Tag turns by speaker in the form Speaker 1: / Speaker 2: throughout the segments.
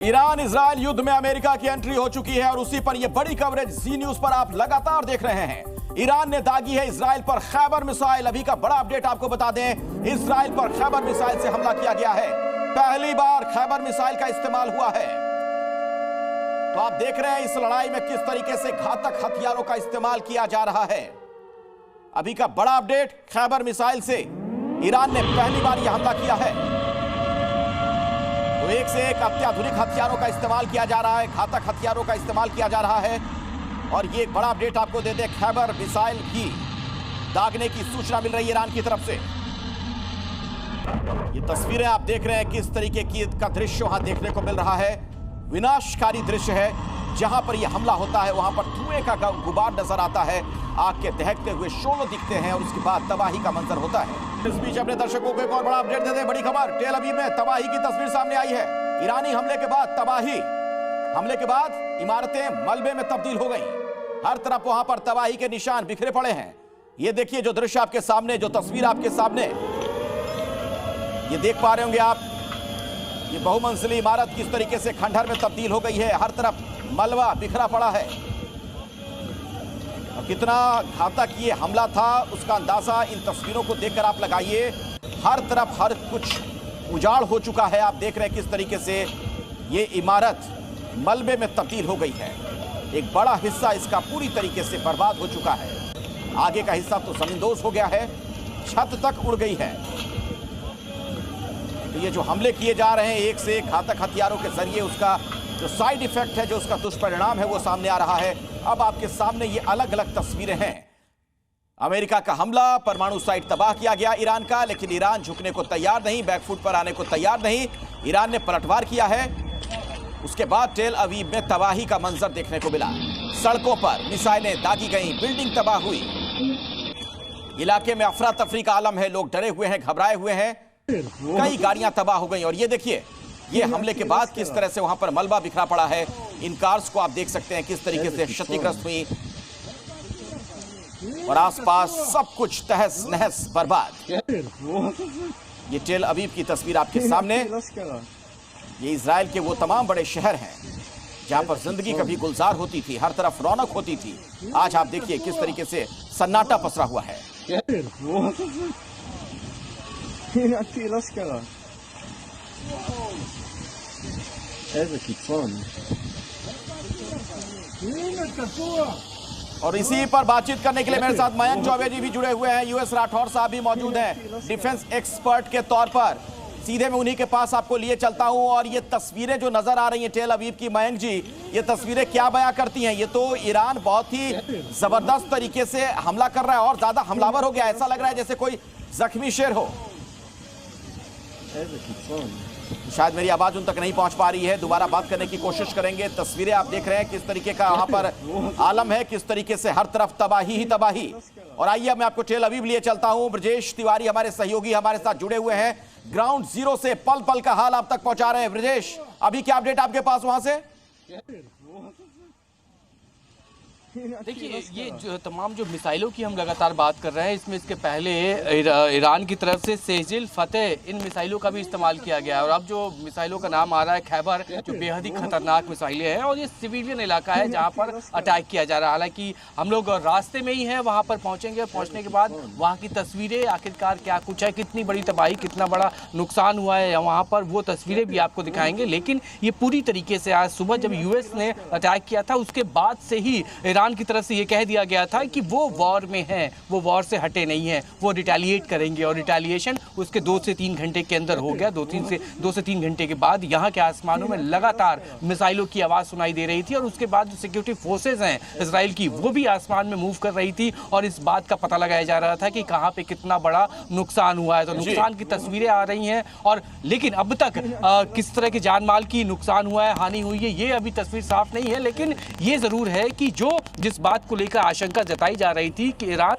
Speaker 1: Iran Israel युद्ध में America की एंट्री हो चुकी है और उसी पर यह बड़ी कवरेज जी न्यूज पर आप लगातार देख रहे हैं। ईरान ने दागी है इजराइल पर खैबर मिसाइल। अभी का बड़ा अपडेट आपको बता दें, इजराइल पर खैबर मिसाइल से हमला किया गया है। पहली बार खैबर मिसाइल का इस्तेमाल हुआ है। तो आप देख रहे हैं इस लड़ाई में किस तरीके से घातक हथियारों का इस्तेमाल किया जा रहा है। अभी का बड़ा अपडेट, खैबर मिसाइल से ईरान ने पहली बार यह हमला किया है। तो एक से एक अत्याधुनिक हथियारों का इस्तेमाल किया जा रहा है, घातक हथियारों का इस्तेमाल किया जा रहा है। और ये एक बड़ा अपडेट आपको दे दे, खैबर मिसाइल की दागने की सूचना मिल रही है ईरान की तरफ से। ये तस्वीरें आप देख रहे हैं किस तरीके की का दृश्य वहां देखने को मिल रहा है। विनाशकारी दृश्य है। जहां पर यह हमला होता है वहां पर धुएं का गुबार नजर आता है, आग के दहकते हुए शोले दिखते हैं और उसके बाद तबाही का मंजर होता है। इस बीच अपने दर्शकों को एक और बड़ा अपडेट दे दें। बड़ी खबर, टेल अवीव में तबाही की तस्वीर सामने आई है। ईरानी हमले के बाद तबाही, हमले के बाद इमारतें मलबे में तब्दील हो गई। हर तरफ वहां पर तबाही के निशान बिखरे पड़े हैं। ये देखिए जो दृश्य आपके सामने, जो तस्वीर आपके सामने ये देख पा रहे होंगे आप, ये बहुमंजिली इमारत किस तरीके से खंडहर में तब्दील हो गई है। हर तरफ मलबा बिखरा पड़ा है। कितना घातक ये हमला था उसका अंदाजा इन तस्वीरों को देखकर आप लगाइए। हर तरफ हर कुछ उजाड़ हो चुका है। आप देख रहे हैं किस तरीके से ये इमारत मलबे में तब्दील हो गई है। एक बड़ा हिस्सा इसका पूरी तरीके से बर्बाद हो चुका है। आगे का हिस्सा तो जमींदोज हो गया है, छत तक उड़ गई है। तो ये जो हमले किए जा रहे हैं एक से एक घातक हथियारों के जरिए, उसका जो साइड इफेक्ट है, जो उसका दुष्परिणाम है, वो सामने आ रहा है। अब आपके सामने ये अलग अलग तस्वीरें हैं। अमेरिका का हमला, परमाणु साइट तबाह किया गया ईरान का, लेकिन ईरान झुकने को तैयार नहीं, बैकफुट पर आने को तैयार नहीं। ईरान ने पलटवार किया है। उसके बाद टेल अवीव में तबाही का मंजर देखने को मिला। सड़कों पर मिसाइलें दागी गई, बिल्डिंग तबाह हुई। इलाके में अफरा तफरी का आलम है, लोग डरे हुए हैं, घबराए हुए हैं। कई गाड़ियां तबाह हो गई। और ये देखिए, ये हमले के बाद किस तरह से वहां पर मलबा बिखरा पड़ा है। इन कार्स को आप देख सकते हैं किस तरीके से क्षतिग्रस्त हुई और आसपास सब कुछ तहस नहस बर्बाद। ये टेल अवीव की तस्वीर आपके सामने। ये इजराइल के वो तमाम बड़े शहर हैं जहां पर जिंदगी कभी गुलजार होती थी, हर तरफ रौनक होती थी। आज आप देखिए किस तरीके से सन्नाटा पसरा हुआ है। और इसी पर बातचीत करने के लिए मेरे साथ मयंक चौबे जी भी जुड़े हुए हैं, यूएस राठौर साहब भी मौजूद हैं डिफेंस एक्सपर्ट के तौर पर। सीधे मैं उन्हीं के पास आपको लिए चलता हूं। और ये तस्वीरें जो नजर आ रही हैं टेल अवीव की, मयंक जी, ये तस्वीरें क्या बयां करती हैं? ये तो ईरान बहुत ही जबरदस्त तरीके से हमला कर रहा है और ज्यादा हमलावर हो गया। ऐसा लग रहा है जैसे कोई जख्मी शेर हो। शायद मेरी आवाज उन तक नहीं पहुंच पा रही है, दोबारा बात करने की कोशिश करेंगे। तस्वीरें आप देख रहे हैं किस तरीके का वहां पर आलम है, किस तरीके से हर तरफ तबाही ही तबाही। और आइए मैं आपको टेल अवीव लिए चलता हूं। ब्रजेश तिवारी हमारे सहयोगी हमारे साथ जुड़े हुए हैं, ग्राउंड जीरो से पल पल का हाल आप तक पहुंचा रहे हैं। ब्रजेश, अभी क्या अपडेट आपके पास वहां से?
Speaker 2: देखिए, ये जो तमाम जो मिसाइलों की हम लगातार बात कर रहे हैं, इसमें इसके पहले ईरान की तरफ से सेजिल फतेह इन मिसाइलों का भी इस्तेमाल किया गया है। और अब जो मिसाइलों का नाम आ रहा है खैबर, जो बेहद ही खतरनाक मिसाइलें हैं और ये सिविलियन इलाका है जहां पर अटैक किया जा रहा है। हालांकि हम लोग रास्ते में ही हैं, वहां पर पहुंचेंगे। पहुंचने के बाद वहां की तस्वीरें आखिरकार क्या कुछ है, कितनी बड़ी तबाही, कितना बड़ा नुकसान हुआ है वहाँ पर, वो तस्वीरें भी आपको दिखाएंगे। लेकिन ये पूरी तरीके से आज सुबह जब यूएस ने अटैक किया था उसके बाद से ही ईरान की तरफ से ये कह दिया गया था कि वो वॉर में हैं, वो वॉर से हटे नहीं हैं, वो रिटेलिएट करेंगे। और रिटेलिएशन उसके 2 से 3 घंटे के अंदर हो गया। 2 से 3 घंटे के बाद यहाँ के आसमानों में लगातार मिसाइलों की आवाज़ सुनाई दे रही थी। और उसके बाद जो सिक्योरिटी फोर्सेज हैं इजराइल की, वो भी आसमान में मूव कर रही थी और इस बात का पता लगाया जा रहा था कि कहाँ पे कितना बड़ा नुकसान हुआ है। तो नुकसान की तस्वीरें आ रही हैं। और लेकिन अब तक किस तरह के जान माल की नुकसान हुआ है, हानि हुई है, ये अभी तस्वीर साफ नहीं है। लेकिन ये जरूर है कि जिस बात को लेकर आशंका जताई जा रही थी कि ईरान,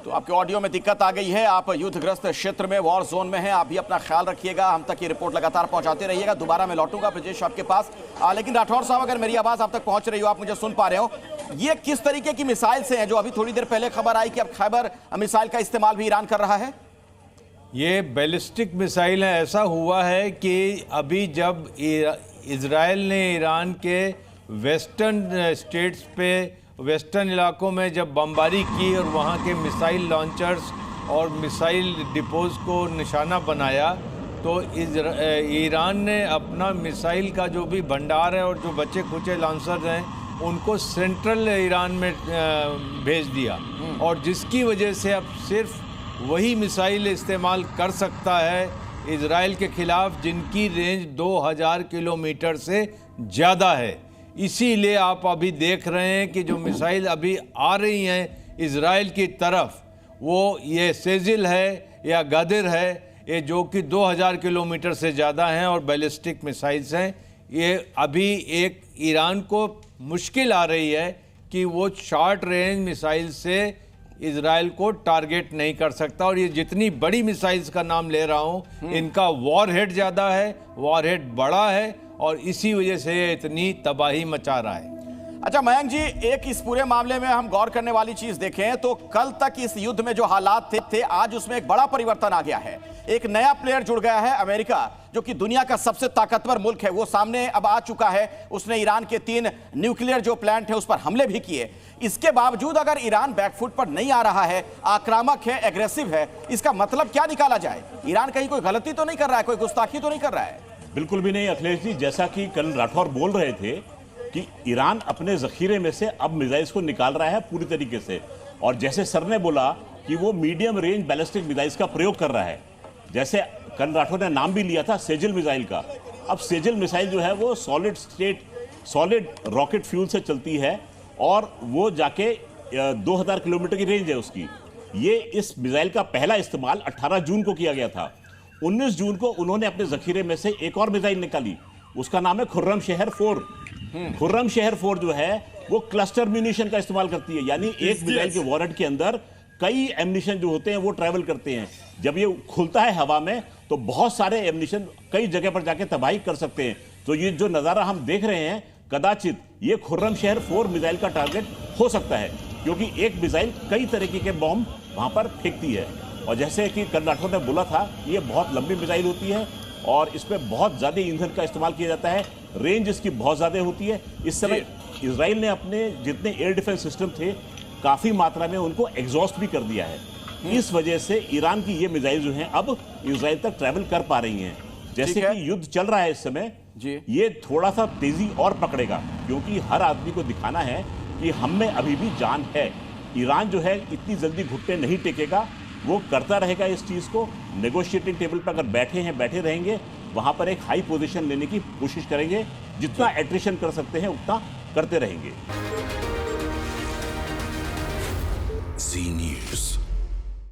Speaker 1: तो आपके ऑडियो में दिक्कत आ गई है। आप युद्धग्रस्त क्षेत्र में, वॉर जोन में हैं। आप भी अपना ख्याल रखिएगा, हम तक ये रिपोर्ट लगातार पहुंचाते रहिएगा। दोबारा मैं लौटूंगा ब्रजेश आपके पास। लेकिन राठौर साहब, अगर मेरी आवाज आप तक पहुंच रही हो, आप मुझे सुन पा रहे हो, ये किस तरीके की मिसाइल से हैं जो अभी थोड़ी देर पहले खबर आई कि अब खैबर मिसाइल का इस्तेमाल भी ईरान कर रहा है?
Speaker 3: ये बैलिस्टिक मिसाइल है। ऐसा हुआ है कि अभी जब इजराइल ने ईरान के वेस्टर्न स्टेट्स पे, वेस्टर्न इलाकों में जब बमबारी की और वहाँ के मिसाइल लॉन्चर्स और मिसाइल डिपोज को निशाना बनाया, तो ईरान ने अपना मिसाइल का जो भी भंडार है और जो बचे खुचे लॉन्चर्स हैं उनको सेंट्रल ईरान में भेज दिया, और जिसकी वजह से अब सिर्फ वही मिसाइल इस्तेमाल कर सकता है इजराइल के खिलाफ जिनकी रेंज 2000 किलोमीटर से ज़्यादा है। इसीलिए आप अभी देख रहे हैं कि जो मिसाइल अभी आ रही हैं इजराइल की तरफ, वो ये सेजिल है या गदर है, ये जो कि 2000 किलोमीटर से ज़्यादा हैं और बैलिस्टिक मिसाइल्स हैं। ये अभी एक ईरान को मुश्किल आ रही है कि वो शॉर्ट रेंज मिसाइल से इजराइल को टारगेट नहीं कर सकता। और ये जितनी बड़ी मिसाइल्स का नाम ले रहा हूँ, इनका वॉरहेड ज़्यादा है, वॉरहेड बड़ा है, और इसी वजह से ये इतनी तबाही मचा रहा है।
Speaker 1: अच्छा मयंक जी, एक इस पूरे मामले में हम गौर करने वाली चीज देखें तो कल तक इस युद्ध में जो हालात थे आज उसमें एक बड़ा परिवर्तन आ गया है। एक नया प्लेयर जुड़ गया है, अमेरिका, जो कि दुनिया का सबसे ताकतवर मुल्क है, वो सामने अब आ चुका है। उसने ईरान के 3 न्यूक्लियर जो प्लांट है उस पर हमले भी किए। इसके बावजूद अगर ईरान बैकफुट पर नहीं आ रहा है, आक्रामक है, एग्रेसिव है, इसका मतलब क्या निकाला जाए? ईरान कहीं कोई गलती तो नहीं कर रहा है, कोई गुस्ताखी तो नहीं कर रहा है?
Speaker 4: बिल्कुल भी नहीं अखिलेश जी। जैसा कि कल राठौर बोल रहे थे कि ईरान अपने जखीरे में से अब मिसाइल्स को निकाल रहा है पूरी तरीके से, और जैसे सर ने बोला कि वो मीडियम रेंज बैलिस्टिक मिसाइल्स का प्रयोग कर रहा है, जैसे कल राठौर ने नाम भी लिया था सेजिल मिसाइल का। अब सेजिल मिसाइल जो है वो सॉलिड रॉकेट फ्यूल से चलती है, और वो जाके 2000 किलोमीटर की रेंज है उसकी। ये इस मिसाइल का पहला इस्तेमाल 18 जून को किया गया था। 19 जून को उन्होंने अपने जखीरे में से एक और मिसाइल निकाली, उसका नाम है खुर्रमशहर 4। खुर्रमशहर 4 जो है वो क्लस्टर म्यूनिशन का इस्तेमाल करती है, यानी एक मिसाइल के वॉरहेड के अंदर कई एम्यूनिशन जो होते हैं वो ट्रैवल करते हैं। जब ये खुलता है हवा में तो बहुत सारे एम्यूनिशन कई जगह पर जाके तबाही कर सकते हैं। तो ये जो नज़ारा हम देख रहे हैं, कदाचित ये खुर्रमशहर 4 मिसाइल का टारगेट हो सकता है, क्योंकि एक मिसाइल कई तरीके के बॉम्ब वहां पर फेंकती है। और जैसे कि कल राठौर ने बोला था, ये बहुत लंबी मिसाइल होती है और इसमें बहुत ज़्यादा ईंधन का इस्तेमाल किया जाता है, रेंज इसकी बहुत ज़्यादा होती है। इस समय इजराइल ने अपने जितने एयर डिफेंस सिस्टम थे काफ़ी मात्रा में उनको एग्जॉस्ट भी कर दिया है। इस वजह से ईरान की ये मिसाइल जो हैं अब इजराइल तक ट्रैवल कर पा रही हैं। जैसे कि युद्ध चल रहा है इस समय, ये थोड़ा सा तेजी और पकड़ेगा, क्योंकि हर आदमी को दिखाना है कि हम में अभी भी जान है। ईरान जो है इतनी जल्दी घुटने नहीं टेकेगा, वो करता रहेगा इस चीज़ को। नेगोशिएटिंग टेबल पर अगर बैठे रहेंगे, वहां पर एक हाई पोजीशन लेने की कोशिश करेंगे, जितना एट्रिशन कर सकते हैं उतना करते रहेंगे।
Speaker 5: जी न्यूज़।